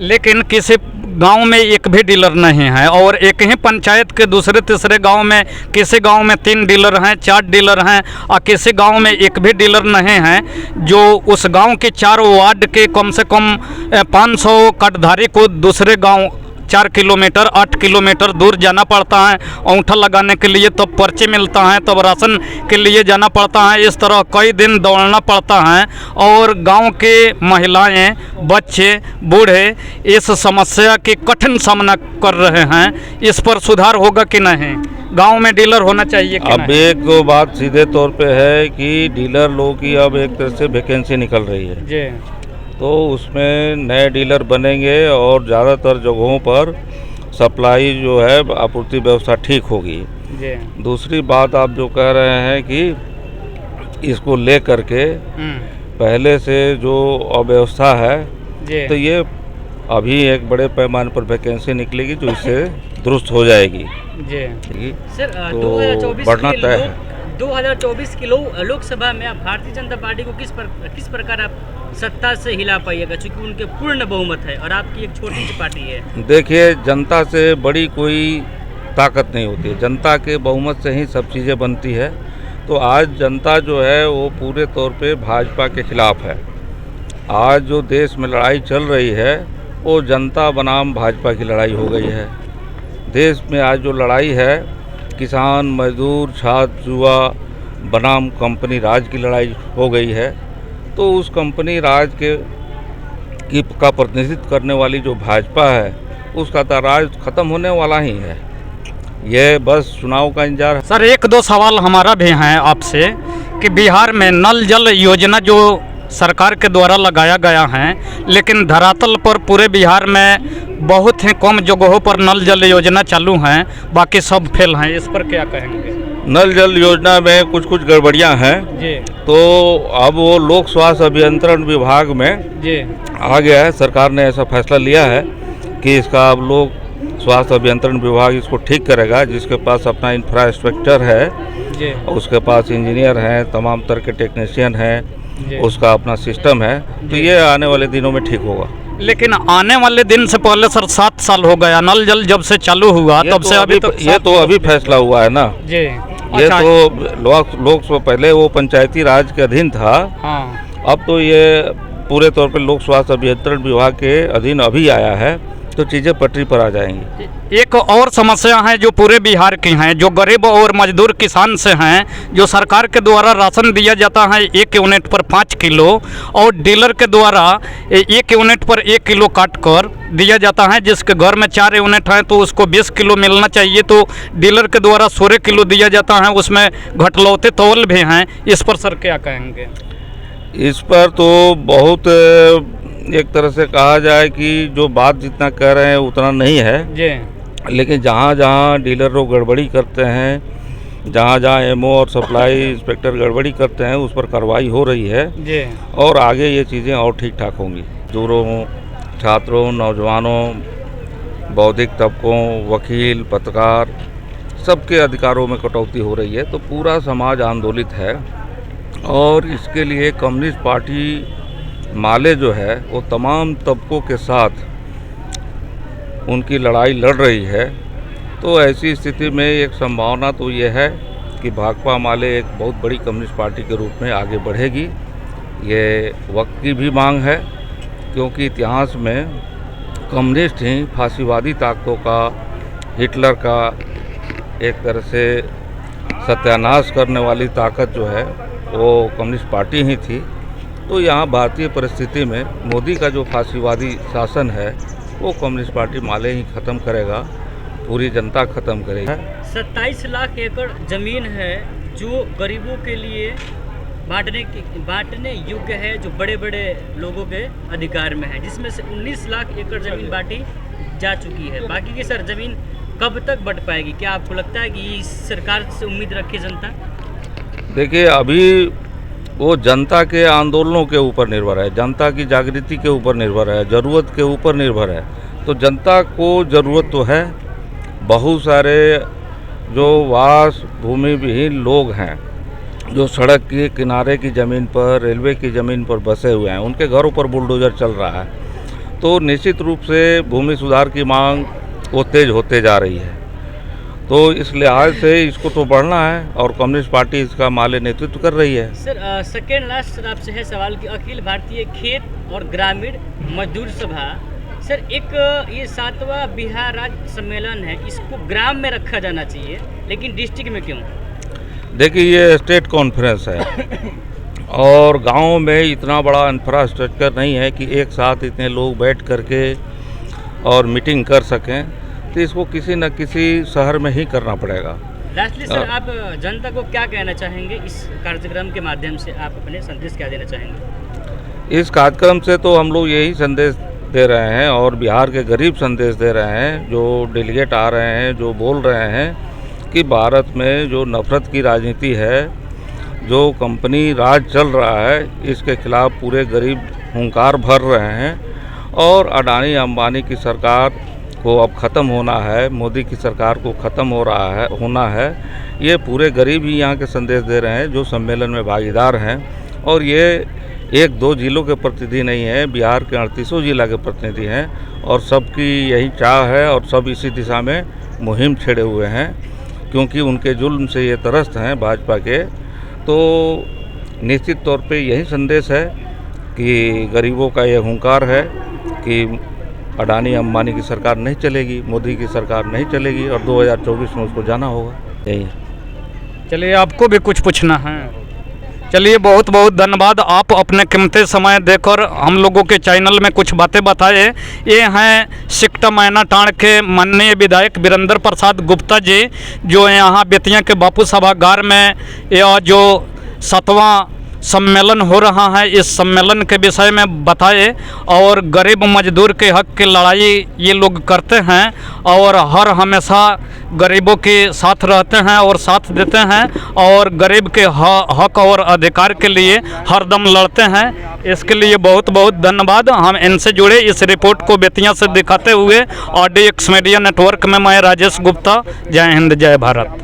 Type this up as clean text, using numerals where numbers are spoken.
लेकिन किसी गांव में एक भी डीलर नहीं है और एक ही पंचायत के दूसरे तीसरे गांव में किसी गांव में 3 डीलर हैं, 4 डीलर हैं और किसी गांव में एक भी डीलर नहीं है। जो उस गांव के 4 वार्ड के कम से कम 500 कटधारी को दूसरे गांव 4 किलोमीटर 8 किलोमीटर दूर जाना पड़ता है अंगूठा लगाने के लिए, तब पर्ची मिलता है, तब राशन के लिए जाना पड़ता है। इस तरह कई दिन दौड़ना पड़ता है और गांव के महिलाएं, बच्चे, बूढ़े इस समस्या की कठिन सामना कर रहे हैं। इस पर सुधार होगा कि नहीं? गांव में डीलर होना चाहिए कि अब एक दो बात सीधे तौर पे है कि डीलर लोगों की अब एक तरह से वैकेंसी निकल रही है जी, तो उसमें नए डीलर बनेंगे और ज़्यादातर जगहों पर सप्लाई जो है आपूर्ति व्यवस्था ठीक होगी। जी। दूसरी बात आप जो कह रहे हैं कि इसको ले करके पहले से जो अव्यवस्था है जी। तो ये अभी एक बड़े पैमाने पर वैकेंसी निकलेगी जो इससे दुरुस्त हो जाएगी। जी सर, तो 2024 बढ़ना के तय है। 2024 की लोकसभा में आप भारतीय जनता पार्टी को किस प्रकार आप सत्ता से हिला पाइएगा, चूंकि उनके पूर्ण बहुमत है और आपकी एक छोटी सी पार्टी है? देखिए, जनता से बड़ी कोई ताकत नहीं होती है, जनता के बहुमत से ही सब चीज़ें बनती है। तो आज जनता जो है वो पूरे तौर पे भाजपा के खिलाफ है। आज जो देश में लड़ाई चल रही है वो जनता बनाम भाजपा की लड़ाई हो गई है। देश में आज जो लड़ाई है किसान, मजदूर, छात्र, युवा बनाम कंपनी राज की लड़ाई हो गई है। तो उस कंपनी राज का प्रतिनिधित्व करने वाली जो भाजपा है उसका तो राज खत्म होने वाला ही है। यह बस चुनाव का इंतजार है। सर, 1-2 सवाल हमारा भी हैं आपसे कि बिहार में नल जल योजना जो सरकार के द्वारा लगाया गया है, लेकिन धरातल पर पूरे बिहार में बहुत ही कम जगहों पर नल जल योजना चालू हैं, बाकी सब फेल हैं। इस पर क्या कहेंगे? नल जल योजना में कुछ गड़बड़ियां हैं जी। तो अब वो लोक स्वास्थ्य अभियंत्रण विभाग में जी। आ गया है। सरकार ने ऐसा फैसला लिया है कि इसका अब लोक स्वास्थ्य अभियंत्रण विभाग इसको ठीक करेगा, जिसके पास अपना इंफ्रास्ट्रक्चर है जी। उसके पास इंजीनियर हैं, तमाम तरह के टेक्नीशियन हैं, उसका अपना सिस्टम है। तो ये आने वाले दिनों में ठीक होगा। लेकिन आने वाले दिन से पहले सर 7 साल हो गया नल जल जब से चालू हुआ तब से अभी तक। ये तो अभी फैसला हुआ है ना जी। ये तो लोक पहले वो पंचायती राज के अधीन था। हाँ। अब तो ये पूरे तौर पर लोक स्वास्थ्य अभियंत्रण विभाग के अधीन अभी आया है, तो चीज़ें पटरी पर आ जाएंगी। एक और समस्या है जो पूरे बिहार की हैं, जो गरीब और मजदूर किसान से हैं, जो सरकार के द्वारा राशन दिया जाता है 1 यूनिट पर 5 किलो और डीलर के द्वारा 1 यूनिट पर 1 किलो काट कर दिया जाता है। जिसके घर में 4 यूनिट हैं तो उसको 20 किलो मिलना चाहिए, तो डीलर के द्वारा 16 किलो दिया जाता है। उसमें घटलौते तौल भी हैं। इस पर सर क्या कहेंगे? इस पर तो बहुत एक तरह से कहा जाए कि जो बात जितना कह रहे हैं उतना नहीं है जी। लेकिन जहाँ जहाँ डीलर लोग गड़बड़ी करते हैं, जहाँ जहाँ एमओ और सप्लाई इंस्पेक्टर गड़बड़ी करते हैं, उस पर कार्रवाई हो रही है जी। और आगे ये चीज़ें और ठीक ठाक होंगी। मजदूरों, छात्रों, नौजवानों, बौद्धिक तबकों, वकील, पत्रकार, सबके अधिकारों में कटौती हो रही है। तो पूरा समाज आंदोलित है और इसके लिए कम्युनिस्ट पार्टी माले जो है वो तमाम तबकों के साथ उनकी लड़ाई लड़ रही है। तो ऐसी स्थिति में एक संभावना तो ये है कि भाकपा माले एक बहुत बड़ी कम्युनिस्ट पार्टी के रूप में आगे बढ़ेगी। ये वक्त की भी मांग है क्योंकि इतिहास में कम्युनिस्ट ही फांसीवादी ताकतों का, हिटलर का एक तरह से सत्यानाश करने वाली ताकत जो है वो कम्युनिस्ट पार्टी ही थी। तो यहाँ भारतीय परिस्थिति में मोदी का जो फांसीवादी शासन है वो कम्युनिस्ट पार्टी माले ही ख़त्म करेगा, पूरी जनता ख़त्म करेगी। 27 लाख एकड़ ज़मीन है जो गरीबों के लिए बांटने योग्य है, जो बड़े बड़े लोगों के अधिकार में है, जिसमें से 19 लाख एकड़ ज़मीन बांटी जा चुकी है। बाकी की सर ज़मीन कब तक बंट पाएगी? क्या आपको लगता है कि इस सरकार से उम्मीद रखे जनता? देखिए, अभी वो जनता के आंदोलनों के ऊपर निर्भर है, जनता की जागृति के ऊपर निर्भर है, ज़रूरत के ऊपर निर्भर है। तो जनता को ज़रूरत तो है। बहुत सारे जो वास भूमि विहीन लोग हैं, जो सड़क के किनारे की ज़मीन पर, रेलवे की ज़मीन पर बसे हुए हैं, उनके घरों पर बुलडोज़र चल रहा है। तो निश्चित रूप से भूमि सुधार की मांग वो तेज होते जा रही है। तो इस लिहाज से इसको तो बढ़ना है और कम्युनिस्ट पार्टी इसका माले नेतृत्व कर रही है। सर सेकेंड लास्ट सर आपसे है सवाल कि अखिल भारतीय खेत और ग्रामीण मजदूर सभा सर एक ये 7वां बिहार राज्य सम्मेलन है, इसको ग्राम में रखा जाना चाहिए लेकिन डिस्ट्रिक्ट में क्यों? देखिए ये स्टेट कॉन्फ्रेंस है और गांव में इतना बड़ा इंफ्रास्ट्रक्चर नहीं है कि एक साथ इतने लोग बैठ करके और मीटिंग कर सकें, तो इसको किसी न किसी शहर में ही करना पड़ेगा। लास्टली सर आप जनता को क्या कहना चाहेंगे इस कार्यक्रम के माध्यम से, आप अपने संदेश क्या देना चाहेंगे? इस कार्यक्रम से तो हम लोग यही संदेश दे रहे हैं और बिहार के गरीब संदेश दे रहे हैं, जो डेलीगेट आ रहे हैं, जो बोल रहे हैं कि भारत में जो नफरत की राजनीति है, जो कंपनी राज चल रहा है, इसके खिलाफ पूरे गरीब हुंकार भर रहे हैं और अडानी अंबानी की सरकार को अब ख़त्म होना है, मोदी की सरकार को ख़त्म होना है। ये पूरे गरीब ही यहाँ के संदेश दे रहे हैं जो सम्मेलन में भागीदार हैं और ये 1-2 जिलों के प्रतिनिधि नहीं है, बिहार के 38 जिला के प्रतिनिधि हैं और सबकी यही चाह है और सब इसी दिशा में मुहिम छेड़े हुए हैं क्योंकि उनके जुल्म से ये त्रस्त हैं भाजपा के। तो निश्चित तौर पे यही संदेश है कि गरीबों का ये हुंकार है कि अडानी अंबानी की सरकार नहीं चलेगी, मोदी की सरकार नहीं चलेगी और 2024 में उसको जाना होगा। यही है। चलिए आपको भी कुछ पूछना है। चलिए बहुत बहुत धन्यवाद, आप अपने कीमती समय देकर हम लोगों के चैनल में कुछ बातें बताए। ये हैं सिकटा मैनाटांड़ के माननीय विधायक वीरेंद्र प्रसाद गुप्ता जी, जो यहाँ बेतिया के बापू सभागार में यह जो 7वां सम्मेलन हो रहा है, इस सम्मेलन के विषय में बताए और गरीब मजदूर के हक की लड़ाई ये लोग करते हैं और हर हमेशा गरीबों के साथ रहते हैं और साथ देते हैं और गरीब के हक और अधिकार के लिए हरदम लड़ते हैं। इसके लिए बहुत बहुत धन्यवाद। हम इनसे जुड़े इस रिपोर्ट को बेतिया से दिखाते हुए RDX मीडिया नेटवर्क में मैं राजेश गुप्ता। जय हिंद, जय भारत।